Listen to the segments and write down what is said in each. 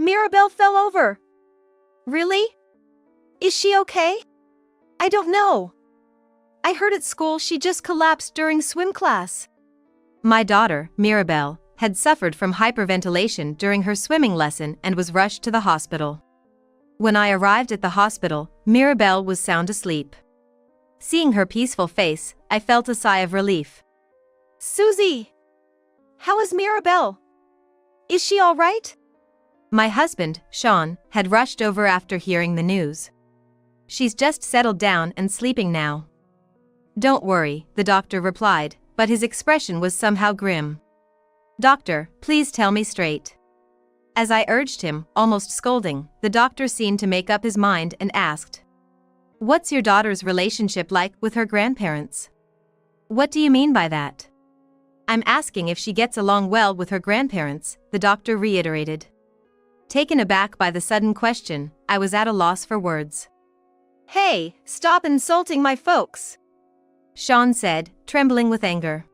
Mirabelle fell over. Really? Is she okay? I don't know. I heard at school she just collapsed during swim class. My daughter, Mirabelle, had suffered from hyperventilation during her swimming lesson and was rushed to the hospital. When I arrived at the hospital, Mirabelle was sound asleep. Seeing her peaceful face, I felt a sigh of relief. Susie! How is Mirabelle? Is she all right? My husband, Sean, had rushed over after hearing the news. She's just settled down and sleeping now. Don't worry, the doctor replied, but his expression was somehow grim. Doctor, please tell me straight. As I urged him, almost scolding, the doctor seemed to make up his mind and asked, "What's your daughter's relationship like with her grandparents?" "What do you mean by that?" "I'm asking if she gets along well with her grandparents," the doctor reiterated. Taken aback by the sudden question, I was at a loss for words. "Hey, stop insulting my folks," Sean said, trembling with anger.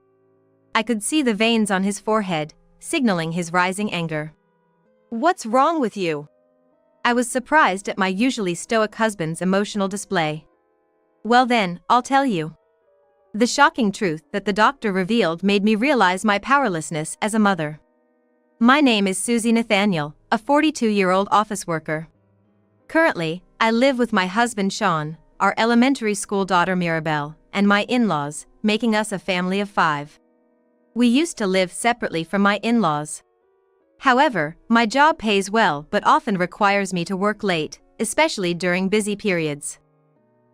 I could see the veins on his forehead, signaling his rising anger. "What's wrong with you?" I was surprised at my usually stoic husband's emotional display. "Well then, I'll tell you." The shocking truth that the doctor revealed made me realize my powerlessness as a mother. My name is Susie Nathaniel, a 42-year-old office worker. Currently, I live with my husband Sean, our elementary school daughter Mirabelle, and my in-laws, making us a family of 5. We used to live separately from my in-laws. However, my job pays well but often requires me to work late, especially during busy periods.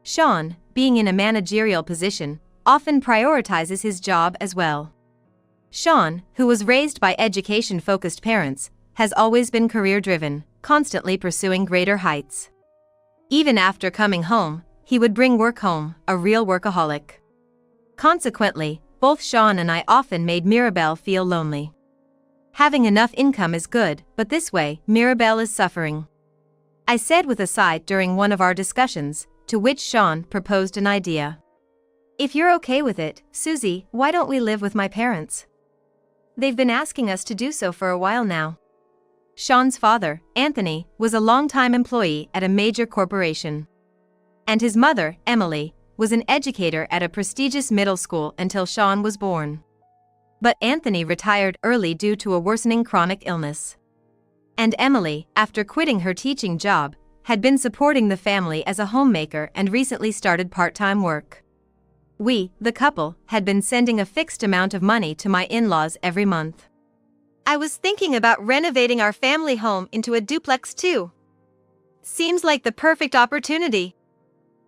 Sean, being in a managerial position, often prioritizes his job as well. Sean, who was raised by education-focused parents, has always been career-driven, constantly pursuing greater heights. Even after coming home, he would bring work home, a real workaholic. Consequently, both Sean and I often made Mirabelle feel lonely. Having enough income is good, but this way, Mirabelle is suffering. I said with a sigh during one of our discussions, to which Sean proposed an idea. "If you're okay with it, Susie, why don't we live with my parents? They've been asking us to do so for a while now." Sean's father, Anthony, was a longtime employee at a major corporation. And his mother, Emily, was an educator at a prestigious middle school until Sean was born. But Anthony retired early due to a worsening chronic illness. And Emily, after quitting her teaching job, had been supporting the family as a homemaker and recently started part-time work. We, the couple, had been sending a fixed amount of money to my in-laws every month. "I was thinking about renovating our family home into a duplex too. Seems like the perfect opportunity.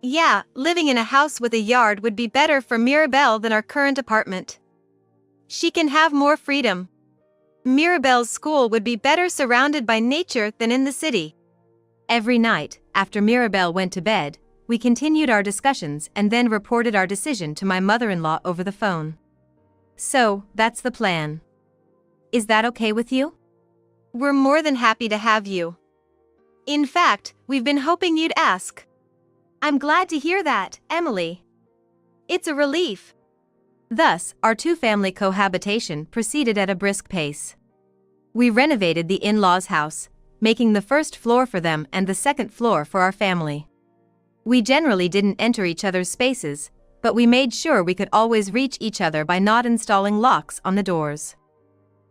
Yeah, living in a house with a yard would be better for Mirabelle than our current apartment. She can have more freedom. Mirabelle's school would be better surrounded by nature than in the city." Every night, after Mirabelle went to bed, we continued our discussions and then reported our decision to my mother-in-law over the phone. "So, that's the plan. Is that okay with you?" "We're more than happy to have you. In fact, we've been hoping you'd ask." "I'm glad to hear that, Emily. It's a relief." Thus, our two-family cohabitation proceeded at a brisk pace. We renovated the in-laws' house, making the first floor for them and the second floor for our family. We generally didn't enter each other's spaces, but we made sure we could always reach each other by not installing locks on the doors.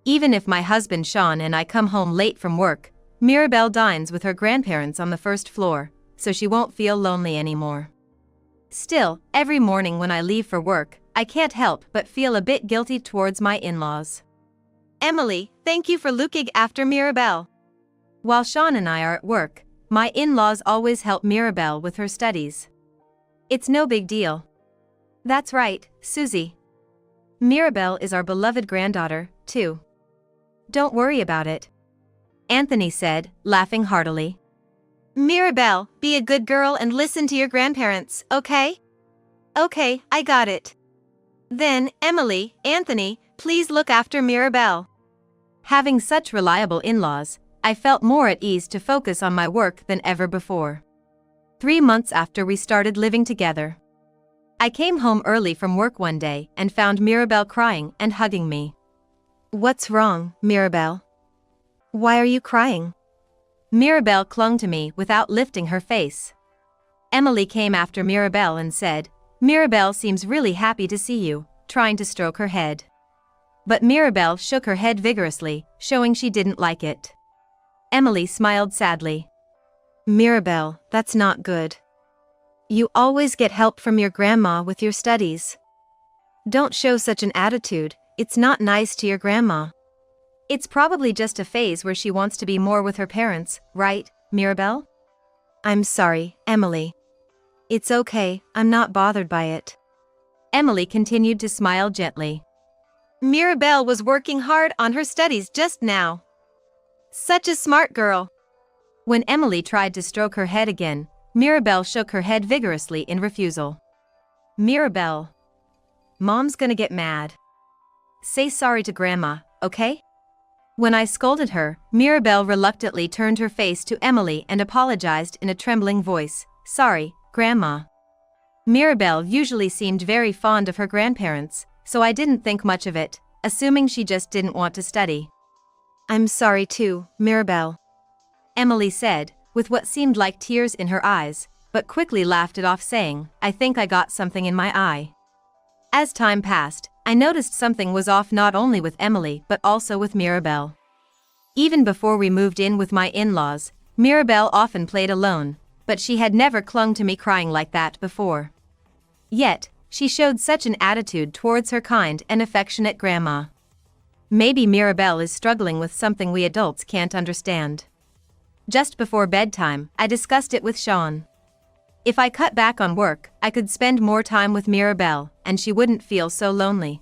Even if my husband Sean and I come home late from work, Mirabelle dines with her grandparents on the first floor, so she won't feel lonely anymore. Still, every morning when I leave for work, I can't help but feel a bit guilty towards my in-laws. "Emily, thank you for looking after Mirabelle." While Sean and I are at work, my in-laws always help Mirabelle with her studies. It's no big deal. "That's right, Susie. Mirabelle is our beloved granddaughter, too. Don't worry about it," Anthony said, laughing heartily. "Mirabelle, be a good girl and listen to your grandparents, okay?" "Okay, I got it. Then, Emily, Anthony, please look after Mirabelle." Having such reliable in-laws, I felt more at ease to focus on my work than ever before. 3 months after we started living together, I came home early from work one day and found Mirabelle crying and hugging me. "What's wrong, Mirabelle? Why are you crying?" Mirabelle clung to me without lifting her face. Emily came after Mirabelle and said, "Mirabelle seems really happy to see you," trying to stroke her head. But Mirabelle shook her head vigorously, showing she didn't like it. Emily smiled sadly. "Mirabelle, that's not good. You always get help from your grandma with your studies. Don't show such an attitude, it's not nice to your grandma." "It's probably just a phase where she wants to be more with her parents, right, Mirabelle?" "I'm sorry, Emily. It's okay, I'm not bothered by it." Emily continued to smile gently. Mirabelle was working hard on her studies just now. Such a smart girl. When Emily tried to stroke her head again, Mirabelle shook her head vigorously in refusal. "Mirabelle. Mom's gonna get mad. Say sorry to Grandma, okay?" When I scolded her, Mirabelle reluctantly turned her face to Emily and apologized in a trembling voice. "Sorry, Grandma." Mirabelle usually seemed very fond of her grandparents, so I didn't think much of it, assuming she just didn't want to study. "I'm sorry too, Mirabelle," Emily said, with what seemed like tears in her eyes, but quickly laughed it off saying, "I think I got something in my eye." As time passed, I noticed something was off not only with Emily but also with Mirabelle. Even before we moved in with my in-laws, Mirabelle often played alone, but she had never clung to me crying like that before. Yet, she showed such an attitude towards her kind and affectionate grandma. Maybe Mirabelle is struggling with something we adults can't understand. Just before bedtime, I discussed it with Sean. If I cut back on work, I could spend more time with Mirabelle, and she wouldn't feel so lonely.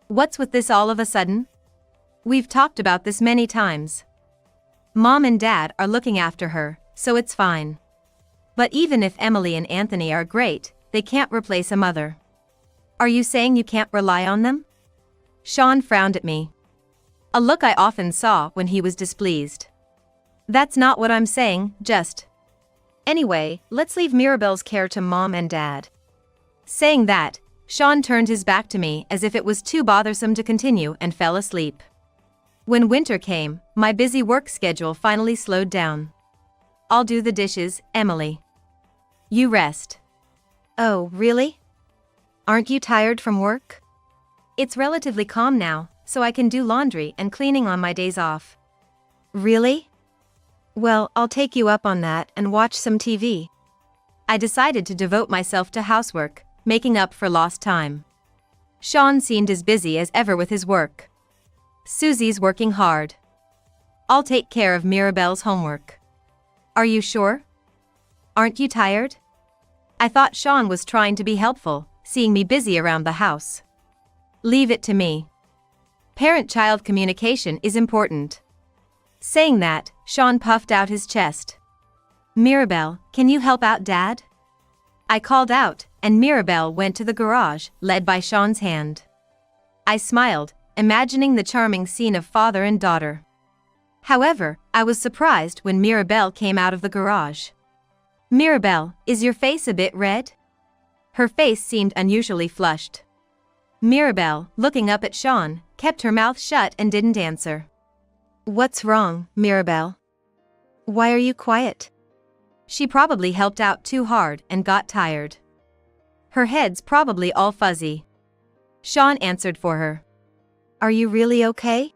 What's with this all of a sudden? We've talked about this many times. Mom and Dad are looking after her, so it's fine. But even if Emily and Anthony are great, they can't replace a mother. Are you saying you can't rely on them? Sean frowned at me. A look I often saw when he was displeased. That's not what I'm saying, just. Anyway, let's leave Mirabelle's care to Mom and Dad. Saying that, Sean turned his back to me as if it was too bothersome to continue and fell asleep. When winter came, my busy work schedule finally slowed down. "I'll do the dishes, Emily. You rest." "Oh, really? Aren't you tired from work?" "It's relatively calm now, so I can do laundry and cleaning on my days off." "Really? Well, I'll take you up on that and watch some TV." I decided to devote myself to housework, making up for lost time. Sean seemed as busy as ever with his work. "Susie's working hard. I'll take care of Mirabelle's homework." "Are you sure? Aren't you tired?" I thought Sean was trying to be helpful, seeing me busy around the house. "Leave it to me. Parent-child communication is important." Saying that, Sean puffed out his chest. "Mirabelle, can you help out Dad?" I called out, and Mirabelle went to the garage, led by Sean's hand. I smiled, imagining the charming scene of father and daughter. However, I was surprised when Mirabelle came out of the garage. "Mirabelle, is your face a bit red?" Her face seemed unusually flushed. Mirabelle, looking up at Sean, kept her mouth shut and didn't answer. "What's wrong, Mirabelle? Why are you quiet?" She probably helped out too hard and got tired. Her head's probably all fuzzy. Sean answered for her. "Are you really okay?"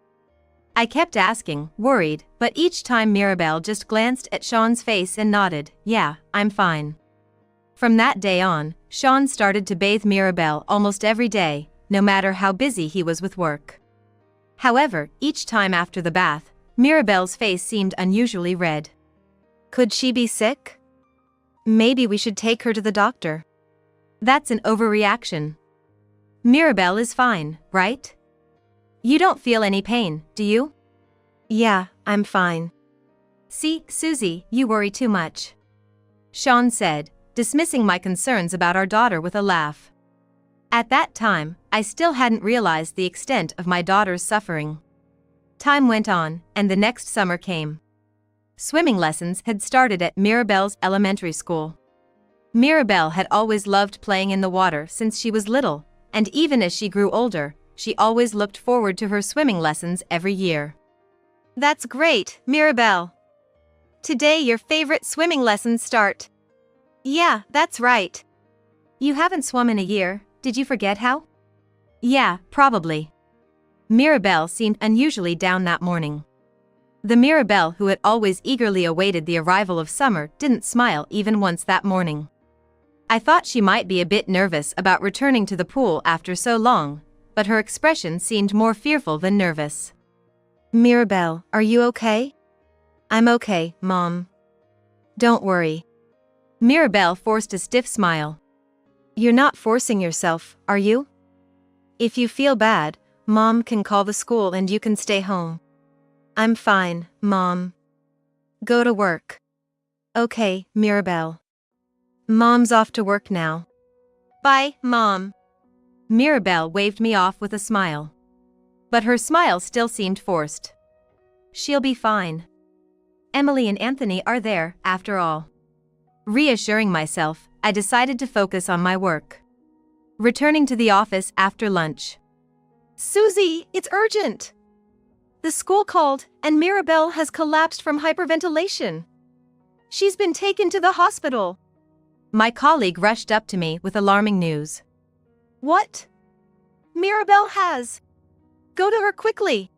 I kept asking, worried, but each time Mirabelle just glanced at Sean's face and nodded, "Yeah, I'm fine." From that day on, Sean started to bathe Mirabelle almost every day, no matter how busy he was with work. However, each time after the bath, Mirabelle's face seemed unusually red. Could she be sick? Maybe we should take her to the doctor. That's an overreaction. Mirabelle is fine, right? You don't feel any pain, do you? Yeah, I'm fine. See, Susie, you worry too much. Sean said, dismissing my concerns about our daughter with a laugh. At that time, I still hadn't realized the extent of my daughter's suffering. Time went on, and the next summer came. Swimming lessons had started at Mirabelle's elementary school. Mirabelle had always loved playing in the water since she was little, and even as she grew older, she always looked forward to her swimming lessons every year. That's great, Mirabelle. Today your favorite swimming lessons start. Yeah, that's right. You haven't swum in a year, did you forget how? Yeah, probably. Mirabelle seemed unusually down that morning. The Mirabelle who had always eagerly awaited the arrival of summer didn't smile even once that morning. I thought she might be a bit nervous about returning to the pool after so long, but her expression seemed more fearful than nervous. Mirabelle, are you okay? I'm okay, Mom. Don't worry. Mirabelle forced a stiff smile. You're not forcing yourself, are you? If you feel bad, Mom can call the school and you can stay home. I'm fine, Mom. Go to work. Okay, Mirabelle. Mom's off to work now. Bye, Mom. Mirabelle waved me off with a smile. But her smile still seemed forced. She'll be fine. Emily and Anthony are there, after all. Reassuring myself, I decided to focus on my work. Returning to the office after lunch. Susie, it's urgent! The school called, and Mirabelle has collapsed from hyperventilation. She's been taken to the hospital. My colleague rushed up to me with alarming news. What? Mirabelle has. Go to her quickly.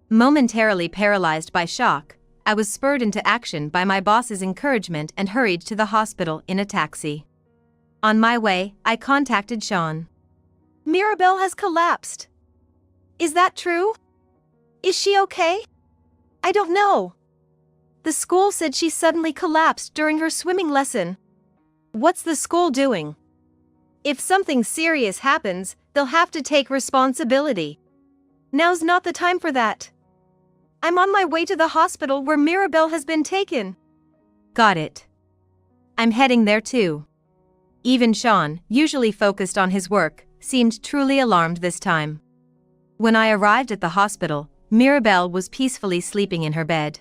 Momentarily paralyzed by shock, I was spurred into action by my boss's encouragement and hurried to the hospital in a taxi. On my way, I contacted Sean. Mirabelle has collapsed. Is that true? Is she okay? I don't know. The school said she suddenly collapsed during her swimming lesson. What's the school doing? If something serious happens, they'll have to take responsibility. Now's not the time for that. I'm on my way to the hospital where Mirabelle has been taken. Got it. I'm heading there too. Even Sean, usually focused on his work, seemed truly alarmed this time. When I arrived at the hospital, Mirabelle was peacefully sleeping in her bed.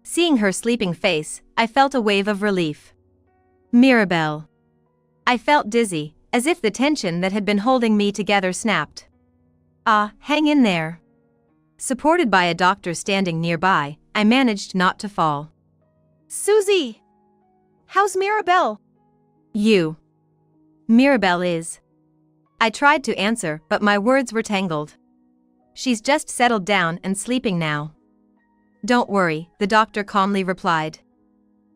Seeing her sleeping face, I felt a wave of relief. Mirabelle. I felt dizzy, as if the tension that had been holding me together snapped. Hang in there. Supported by a doctor standing nearby, I managed not to fall. Susie! How's Mirabelle? You. Mirabelle is. I tried to answer, but my words were tangled. She's just settled down and sleeping now. Don't worry, the doctor calmly replied.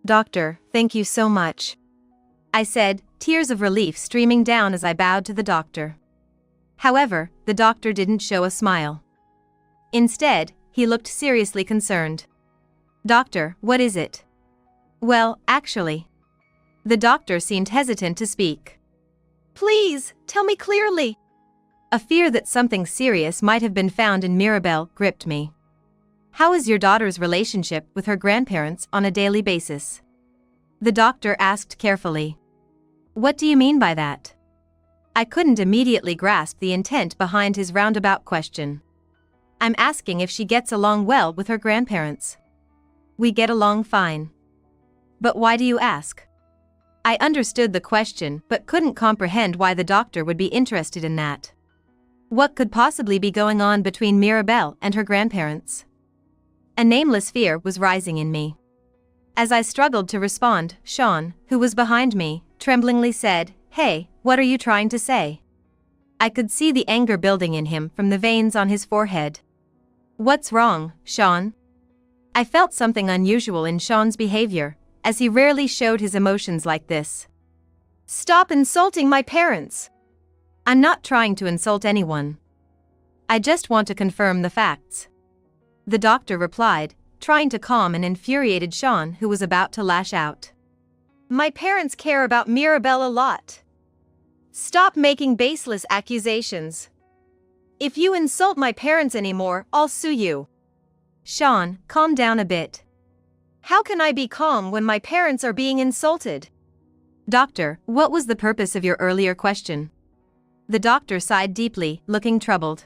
Doctor, thank you so much. I said, tears of relief streaming down as I bowed to the doctor. However, the doctor didn't show a smile. Instead, he looked seriously concerned. Doctor, what is it? Well, actually. The doctor seemed hesitant to speak. Please, tell me clearly. A fear that something serious might have been found in Mirabelle gripped me. How is your daughter's relationship with her grandparents on a daily basis? The doctor asked carefully. What do you mean by that? I couldn't immediately grasp the intent behind his roundabout question. I'm asking if she gets along well with her grandparents. We get along fine. But why do you ask? I understood the question but couldn't comprehend why the doctor would be interested in that. What could possibly be going on between Mirabelle and her grandparents? A nameless fear was rising in me. As I struggled to respond, Sean, who was behind me, tremblingly said, Hey, what are you trying to say? I could see the anger building in him from the veins on his forehead. What's wrong, Sean? I felt something unusual in Sean's behavior, as he rarely showed his emotions like this. Stop insulting my parents. I'm not trying to insult anyone. I just want to confirm the facts. The doctor replied, trying to calm an infuriated Sean who was about to lash out. My parents care about Mirabelle a lot. Stop making baseless accusations. If you insult my parents anymore, I'll sue you. Sean, calm down a bit. How can I be calm when my parents are being insulted? Doctor, what was the purpose of your earlier question? The doctor sighed deeply, looking troubled.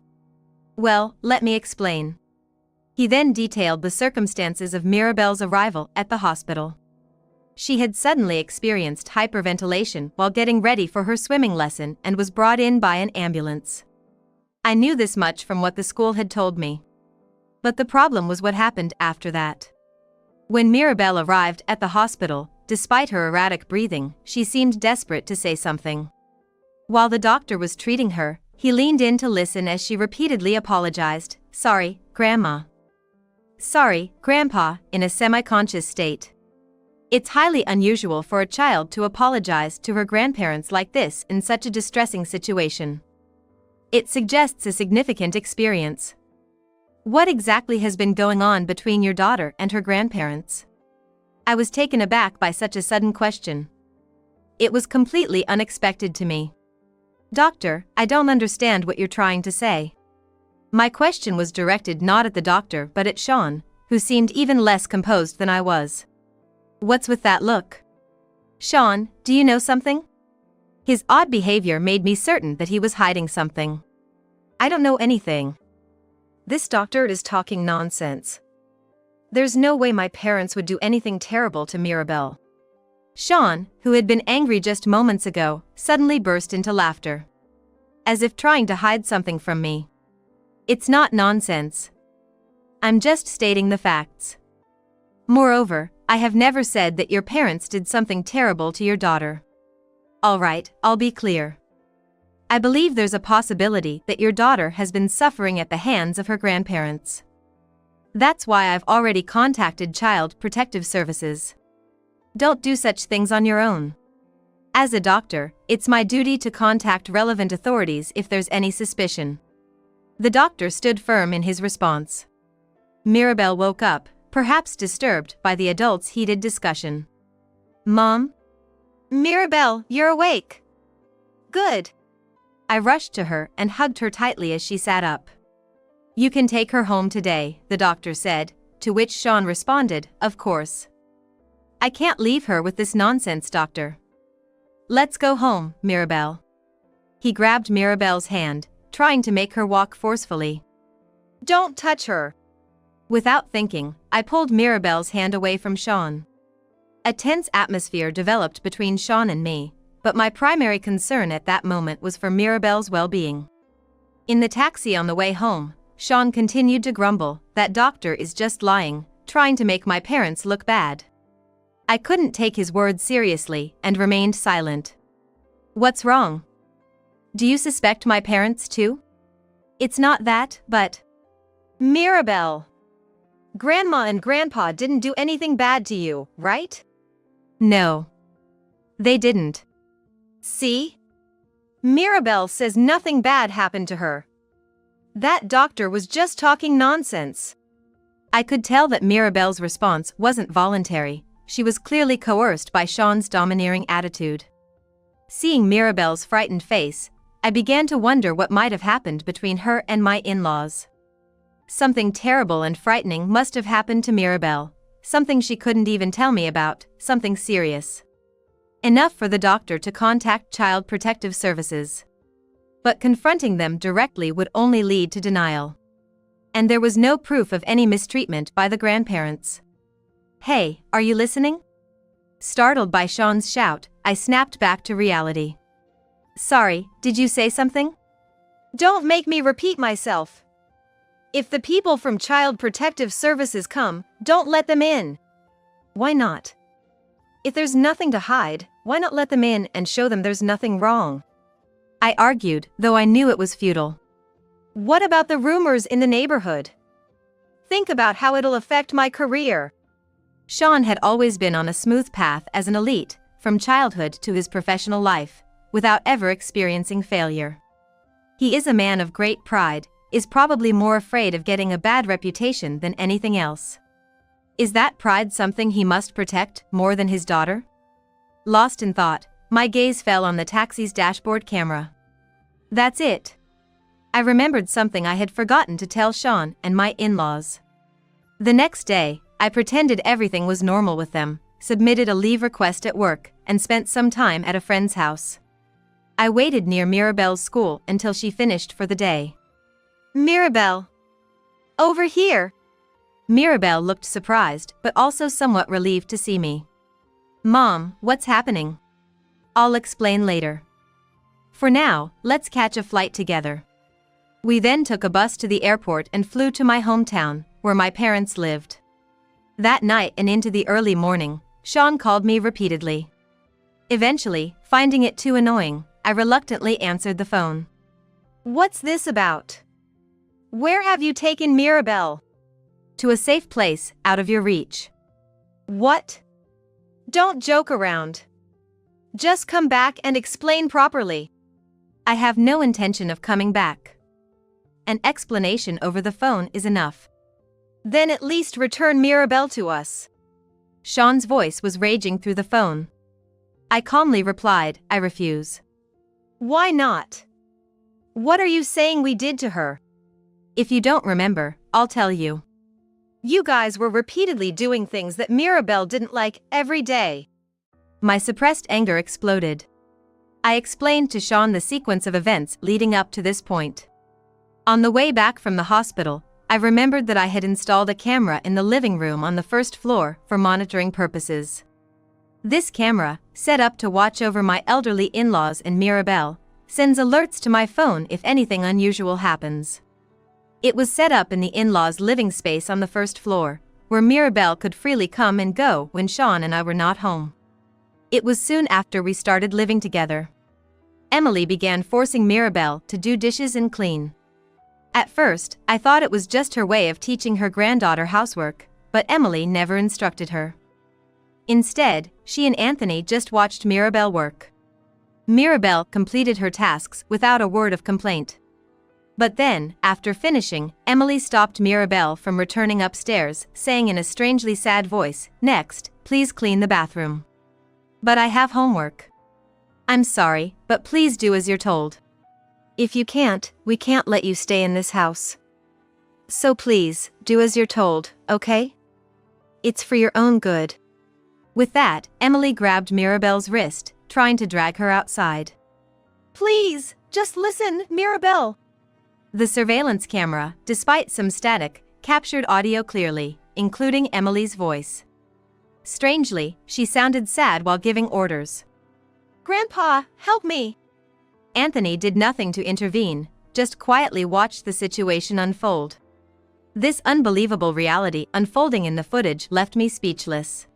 Well, let me explain. He then detailed the circumstances of Mirabelle's arrival at the hospital. She had suddenly experienced hyperventilation while getting ready for her swimming lesson and was brought in by an ambulance. I knew this much from what the school had told me. But the problem was what happened after that. When Mirabelle arrived at the hospital, despite her erratic breathing, she seemed desperate to say something. While the doctor was treating her, he leaned in to listen as she repeatedly apologized. "Sorry, Grandma." "Sorry, Grandpa," in a semi-conscious state. It's highly unusual for a child to apologize to her grandparents like this in such a distressing situation. It suggests a significant experience. What exactly has been going on between your daughter and her grandparents? I was taken aback by such a sudden question. It was completely unexpected to me. "Doctor, I don't understand what you're trying to say." My question was directed not at the doctor but at Sean, who seemed even less composed than I was. "What's with that look? Sean, do you know something?" His odd behavior made me certain that he was hiding something. "I don't know anything. This doctor is talking nonsense. There's no way my parents would do anything terrible to Mirabelle." Sean, who had been angry just moments ago, suddenly burst into laughter. As if trying to hide something from me. "It's not nonsense. I'm just stating the facts. Moreover, I have never said that your parents did something terrible to your daughter. All right, I'll be clear. I believe there's a possibility that your daughter has been suffering at the hands of her grandparents. That's why I've already contacted Child Protective Services. Don't do such things on your own. As a doctor, it's my duty to contact relevant authorities if there's any suspicion." The doctor stood firm in his response. Mirabelle woke up, perhaps disturbed by the adults' heated discussion. "Mom?" "Mirabelle, you're awake. Good." I rushed to her and hugged her tightly as she sat up. "You can take her home today," the doctor said, to which Sean responded, "Of course. I can't leave her with this nonsense, doctor." "Let's go home, Mirabelle." He grabbed Mirabelle's hand, trying to make her walk forcefully. "Don't touch her." Without thinking, I pulled Mirabelle's hand away from Sean. A tense atmosphere developed between Sean and me, but my primary concern at that moment was for Mirabelle's well-being. In the taxi on the way home, Sean continued to grumble, "That doctor is just lying, trying to make my parents look bad." I couldn't take his words seriously and remained silent. "What's wrong? Do you suspect my parents too?" "It's not that, but..." "Mirabelle, Grandma and Grandpa didn't do anything bad to you, right?" "No. They didn't." "See? Mirabelle says nothing bad happened to her. That doctor was just talking nonsense." I could tell that Mirabelle's response wasn't voluntary. She was clearly coerced by Sean's domineering attitude. Seeing Mirabelle's frightened face, I began to wonder what might have happened between her and my in-laws. Something terrible and frightening must have happened to Mirabelle, something she couldn't even tell me about, something serious. Enough for the doctor to contact Child Protective Services. But confronting them directly would only lead to denial. And there was no proof of any mistreatment by the grandparents. "Hey, are you listening?" Startled by Sean's shout, I snapped back to reality. "Sorry, did you say something?" "Don't make me repeat myself. If the people from Child Protective Services come, don't let them in." "Why not? If there's nothing to hide, why not let them in and show them there's nothing wrong?" I argued, though I knew it was futile. "What about the rumors in the neighborhood? Think about how it'll affect my career." Sean had always been on a smooth path as an elite, from childhood to his professional life, without ever experiencing failure. He is a man of great pride, is probably more afraid of getting a bad reputation than anything else. Is that pride something he must protect more than his daughter? Lost in thought, my gaze fell on the taxi's dashboard camera. That's it. I remembered something I had forgotten to tell Sean and my in-laws. The next day, I pretended everything was normal with them, submitted a leave request at work, and spent some time at a friend's house. I waited near Mirabelle's school until she finished for the day. "Mirabelle! Over here!" Mirabelle looked surprised, but also somewhat relieved to see me. "Mom, what's happening?" "I'll explain later. For now, let's catch a flight together." We then took a bus to the airport and flew to my hometown, where my parents lived. That night and into the early morning, Sean called me repeatedly. Eventually, finding it too annoying, I reluctantly answered the phone. What's this about? Where have you taken Mirabelle? To a safe place, out of your reach. What? Don't joke around. Just come back and explain properly. I have no intention of coming back. An explanation over the phone is enough. Then at least return Mirabelle to us. Sean's voice was raging through the phone. I calmly replied, I refuse. Why not? What are you saying we did to her? If you don't remember, I'll tell you. You guys were repeatedly doing things that Mirabelle didn't like every day. My suppressed anger exploded. I explained to Sean the sequence of events leading up to this point. On the way back from the hospital, I remembered that I had installed a camera in the living room on the first floor for monitoring purposes. This camera, set up to watch over my elderly in-laws and Mirabelle, sends alerts to my phone if anything unusual happens. It was set up in the in-laws' living space on the first floor, where Mirabelle could freely come and go when Sean and I were not home. It was soon after we started living together. Emily began forcing Mirabelle to do dishes and clean. At first, I thought it was just her way of teaching her granddaughter housework, but Emily never instructed her. Instead, she and Anthony just watched Mirabelle work. Mirabelle completed her tasks without a word of complaint. But then, after finishing, Emily stopped Mirabelle from returning upstairs, saying in a strangely sad voice, "Next, please clean the bathroom." But I have homework. I'm sorry, but please do as you're told. If you can't, we can't let you stay in this house. So please, do as you're told, okay? It's for your own good. With that, Emily grabbed Mirabelle's wrist, trying to drag her outside. Please, just listen, Mirabelle. The surveillance camera, despite some static, captured audio clearly, including Emily's voice. Strangely, she sounded sad while giving orders. Grandpa, help me! Anthony did nothing to intervene, just quietly watched the situation unfold. This unbelievable reality unfolding in the footage left me speechless.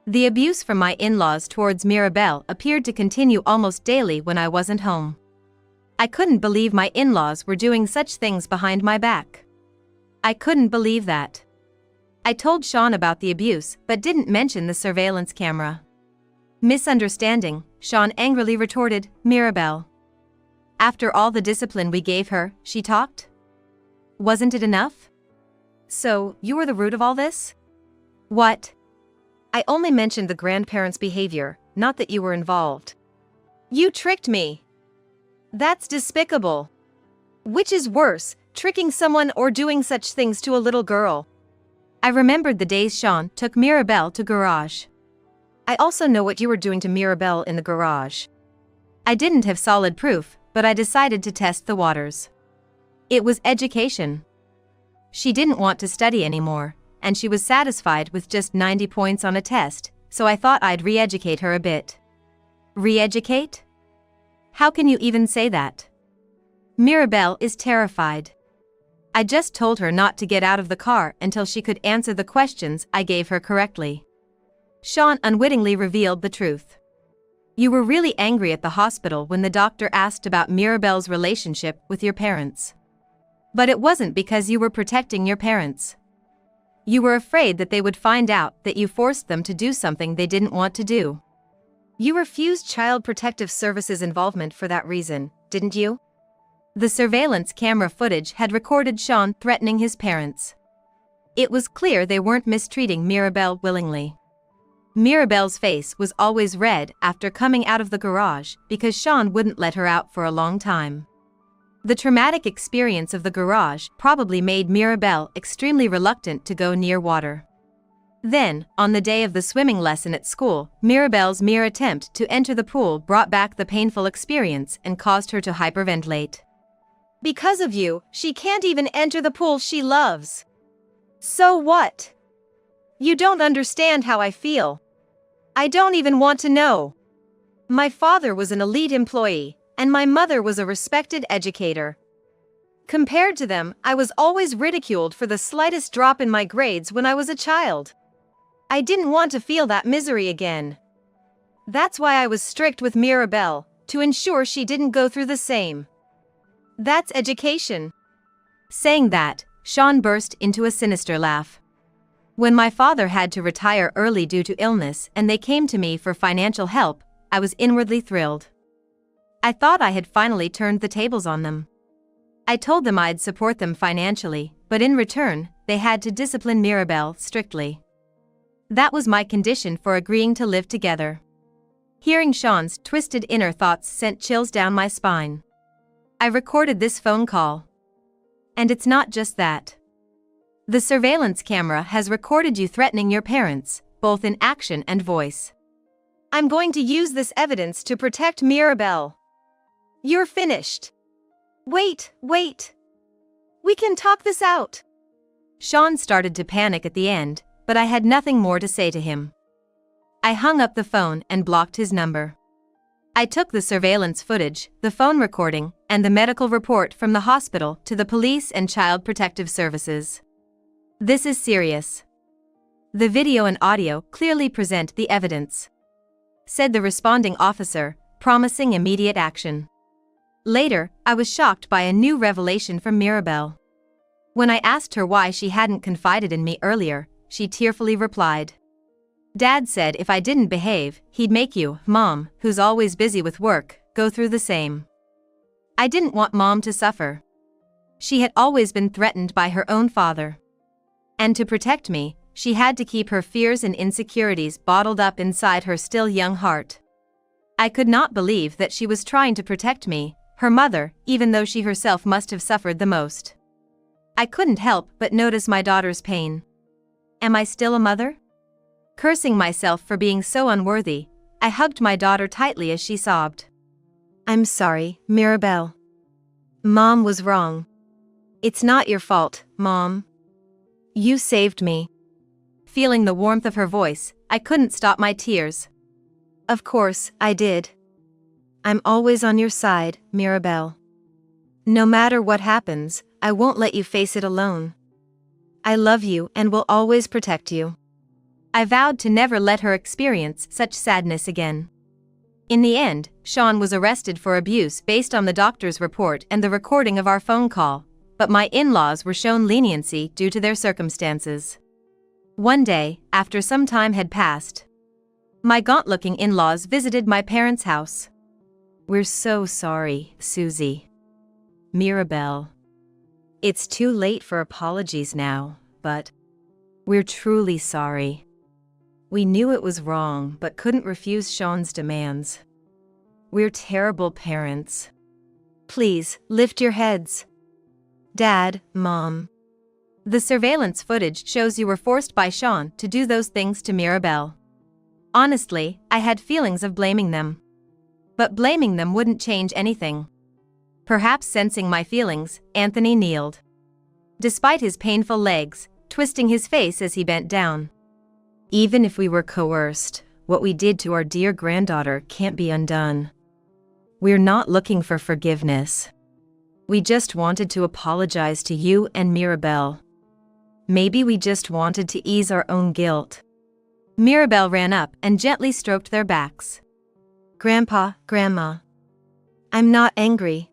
The abuse from my in-laws towards Mirabelle appeared to continue almost daily when I wasn't home. I couldn't believe my in-laws were doing such things behind my back. I couldn't believe that. I told Sean about the abuse but didn't mention the surveillance camera. Misunderstanding, Sean angrily retorted, Mirabelle. After all the discipline we gave her, she talked? Wasn't it enough? So, you were the root of all this? What? I only mentioned the grandparents' behavior, not that you were involved. You tricked me. That's despicable. Which is worse, tricking someone or doing such things to a little girl? I remembered the days Sean took Mirabelle to garage. I also know what you were doing to Mirabelle in the garage. I didn't have solid proof, but I decided to test the waters. It was education. She didn't want to study anymore, and she was satisfied with just 90 points on a test, so I thought I'd re-educate her a bit. Re-educate? How can you even say that? Mirabelle is terrified. I just told her not to get out of the car until she could answer the questions I gave her correctly. Sean unwittingly revealed the truth. You were really angry at the hospital when the doctor asked about Mirabelle's relationship with your parents. But it wasn't because you were protecting your parents. You were afraid that they would find out that you forced them to do something they didn't want to do. You refused Child Protective Services involvement for that reason, didn't you? The surveillance camera footage had recorded Sean threatening his parents. It was clear they weren't mistreating Mirabelle willingly. Mirabelle's face was always red after coming out of the garage because Sean wouldn't let her out for a long time. The traumatic experience of the garage probably made Mirabelle extremely reluctant to go near water. Then, on the day of the swimming lesson at school, Mirabelle's mere attempt to enter the pool brought back the painful experience and caused her to hyperventilate. Because of you, she can't even enter the pool she loves. So what? You don't understand how I feel. I don't even want to know. My father was an elite employee, and my mother was a respected educator. Compared to them, I was always ridiculed for the slightest drop in my grades when I was a child. I didn't want to feel that misery again. That's why I was strict with Mirabelle, to ensure she didn't go through the same. That's education. Saying that, Sean burst into a sinister laugh. When my father had to retire early due to illness and they came to me for financial help, I was inwardly thrilled. I thought I had finally turned the tables on them. I told them I'd support them financially, but in return, they had to discipline Mirabelle strictly. That was my condition for agreeing to live together. Hearing Sean's twisted inner thoughts sent chills down my spine. I recorded this phone call. And it's not just that. The surveillance camera has recorded you threatening your parents, both in action and voice. I'm going to use this evidence to protect Mirabelle. You're finished. Wait. We can talk this out. Sean started to panic at the end, but I had nothing more to say to him. I hung up the phone and blocked his number. I took the surveillance footage, the phone recording, and the medical report from the hospital to the police and Child Protective Services. This is serious. The video and audio clearly present the evidence, said the responding officer, promising immediate action. Later, I was shocked by a new revelation from Mirabelle. When I asked her why she hadn't confided in me earlier, she tearfully replied, "Dad said if I didn't behave, he'd make you, Mom, who's always busy with work, go through the same." I didn't want Mom to suffer. She had always been threatened by her own father. And to protect me, she had to keep her fears and insecurities bottled up inside her still young heart. I could not believe that she was trying to protect me, her mother, even though she herself must have suffered the most. I couldn't help but notice my daughter's pain. Am I still a mother? Cursing myself for being so unworthy, I hugged my daughter tightly as she sobbed. I'm sorry, Mirabelle. Mom was wrong. It's not your fault, Mom. You saved me. Feeling the warmth of her voice, I couldn't stop my tears. Of course, I did. I'm always on your side, Mirabelle. No matter what happens, I won't let you face it alone. I love you and will always protect you. I vowed to never let her experience such sadness again. In the end, Sean was arrested for abuse based on the doctor's report and the recording of our phone call, but my in-laws were shown leniency due to their circumstances. One day, after some time had passed, my gaunt-looking in-laws visited my parents' house. We're so sorry, Susie. Mirabelle. It's too late for apologies now, but we're truly sorry. We knew it was wrong but couldn't refuse Sean's demands. We're terrible parents. Please, lift your heads. Dad, Mom. The surveillance footage shows you were forced by Sean to do those things to Mirabelle. Honestly, I had feelings of blaming them. But blaming them wouldn't change anything. Perhaps sensing my feelings, Anthony kneeled. Despite his painful legs, twisting his face as he bent down. Even if we were coerced, what we did to our dear granddaughter can't be undone. We're not looking for forgiveness. We just wanted to apologize to you and Mirabelle. Maybe we just wanted to ease our own guilt. Mirabelle ran up and gently stroked their backs. Grandpa, Grandma. I'm not angry.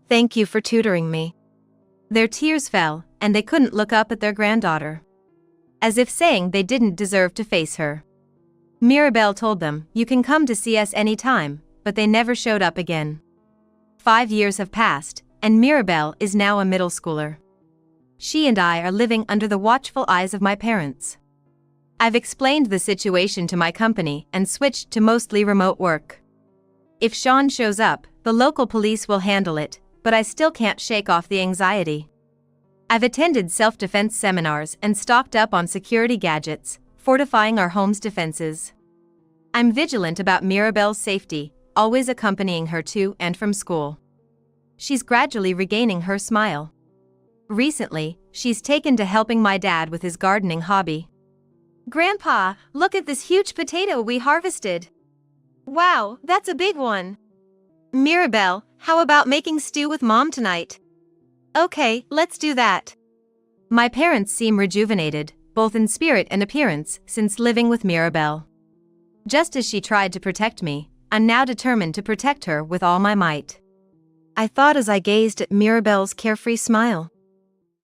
Thank you for tutoring me. Their tears fell, and they couldn't look up at their granddaughter, as if saying they didn't deserve to face her. Mirabelle told them, "You can come to see us any time," but they never showed up again. 5 years have passed, and Mirabelle is now a middle schooler. She and I are living under the watchful eyes of my parents. I've explained the situation to my company and switched to mostly remote work. If Sean shows up, the local police will handle it, but I still can't shake off the anxiety. I've attended self-defense seminars and stocked up on security gadgets, fortifying our home's defenses. I'm vigilant about Mirabelle's safety, always accompanying her to and from school. She's gradually regaining her smile. Recently, she's taken to helping my dad with his gardening hobby. Grandpa, look at this huge potato we harvested. Wow, that's a big one. Mirabelle, how about making stew with Mom tonight? Okay, let's do that. My parents seem rejuvenated, both in spirit and appearance, since living with Mirabelle. Just as she tried to protect me, I'm now determined to protect her with all my might. I thought as I gazed at Mirabelle's carefree smile.